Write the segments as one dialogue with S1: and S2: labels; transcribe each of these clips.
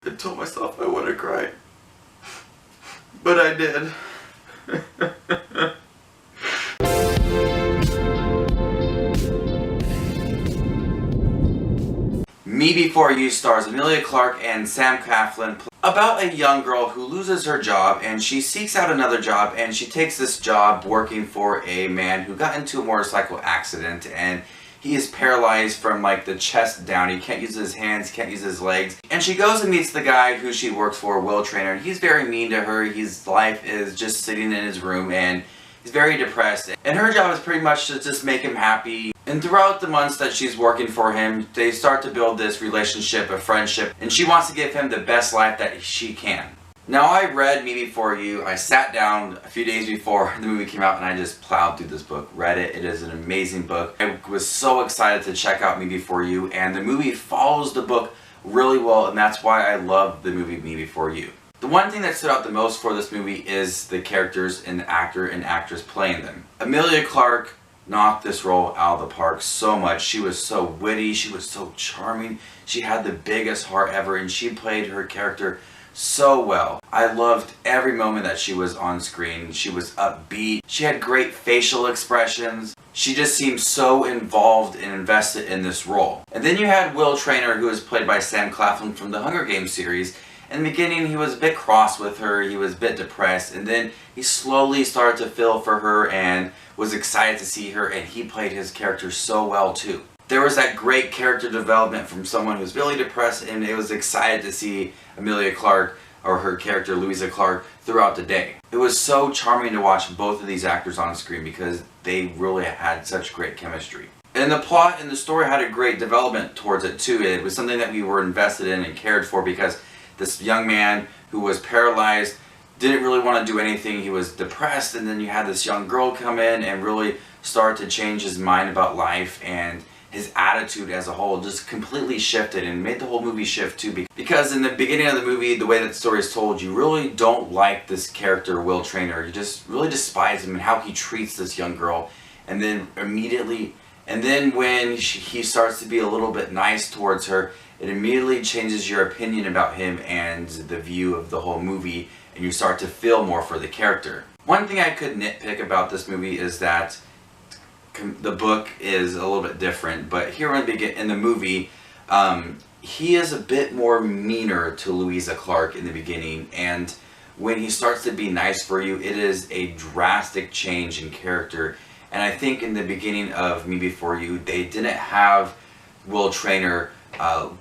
S1: I told myself I wouldn't cry. But I did. Me Before You stars Emilia Clarke and Sam Claflin about a young girl who loses her job and she seeks out another job, and she takes this job working for a man who got into a motorcycle accident and he is paralyzed from like the chest down. He can't use his hands, can't use his legs. And she goes and meets the guy who she works for, Will Trainer, and he's very mean to her. His life is just sitting in his room and he's very depressed. And her job is pretty much to just make him happy. And throughout the months that she's working for him, they start to build this relationship, a friendship, and she wants to give him the best life that she can. Now, I read Me Before You. I sat down a few days before the movie came out and I just plowed through this book, read it. It is an amazing book. I was so excited to check out Me Before You, and the movie follows the book really well, and that's why I love the movie Me Before You. The one thing that stood out the most for this movie is the characters and the actor and actress playing them. Emilia Clarke knocked this role out of the park so much. She was so witty, she was so charming, she had the biggest heart ever, and she played her character so well. I loved every moment that she was on screen. She was upbeat, she had great facial expressions, she just seemed so involved and invested in this role. And then you had Will Trainer, who was played by Sam Claflin from the Hunger Games series. In the beginning, he was a bit cross with her, he was a bit depressed, and then he slowly started to feel for her and was excited to see her, and he played his character so well too. There was that great character development from someone who's really depressed, and it was excited to see Emilia Clarke, or her character Louisa Clarke, throughout the day. It was so charming to watch both of these actors on screen because they really had such great chemistry. And the plot and the story had a great development towards it too. It was something that we were invested in and cared for, because this young man who was paralyzed didn't really want to do anything. He was depressed, and then you had this young girl come in and really start to change his mind about life, and his attitude as a whole just completely shifted and made the whole movie shift too. Because in the beginning of the movie, the way that the story is told, you really don't like this character, Will Trainer. You just really despise him and how he treats this young girl. And then immediately, and then when he starts to be a little bit nice towards her, it immediately changes your opinion about him and the view of the whole movie, and you start to feel more for the character. One thing I could nitpick about this movie is that the book is a little bit different, but here in the movie, he is a bit more meaner to Louisa Clarke in the beginning, and when he starts to be nice for you, it is a drastic change in character. And I think in the beginning of Me Before You, they didn't have Will Trainer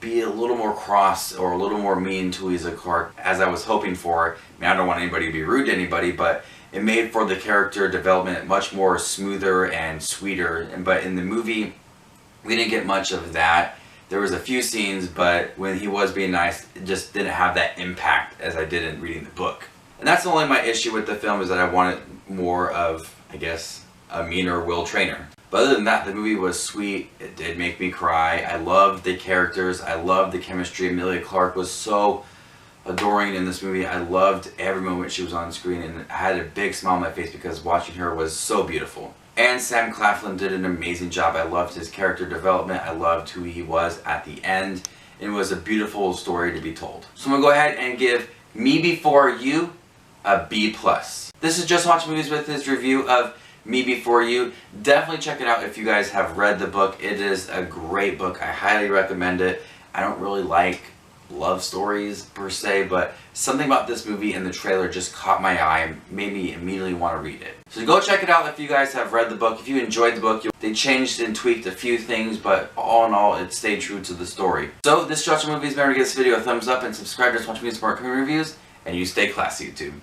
S1: be a little more cross or a little more mean to Louisa Clarke as I was hoping for. I mean, I don't want anybody to be rude to anybody, but it made for the character development much more smoother and sweeter. But in the movie, we didn't get much of that. There was a few scenes, but when he was being nice, it just didn't have that impact as I did in reading the book. And that's only my issue with the film, is that I wanted more of, I guess, a meaner Will Trainer. But other than that, the movie was sweet. It did make me cry. I loved the characters. I loved the chemistry. Emilia Clarke was so adoring in this movie. I loved every moment she was on screen, and I had a big smile on my face because watching her was so beautiful. And Sam Claflin did an amazing job. I loved his character development. I loved who he was at the end. It was a beautiful story to be told. So I'm going to go ahead and give Me Before You a B+. This is Just Watch Movies with his review of Me Before You. Definitely check it out if you guys have read the book. It is a great book. I highly recommend it. I don't really like love stories per se, but something about this movie and the trailer just caught my eye and made me immediately want to read it. So go check it out if you guys have read the book. If you enjoyed the book, they changed and tweaked a few things, but all in all, it stayed true to the story. So this is Jojo Movies. Remember to give this video a thumbs up and subscribe to Just Watch Movies for more reviews, and you stay classy, YouTube.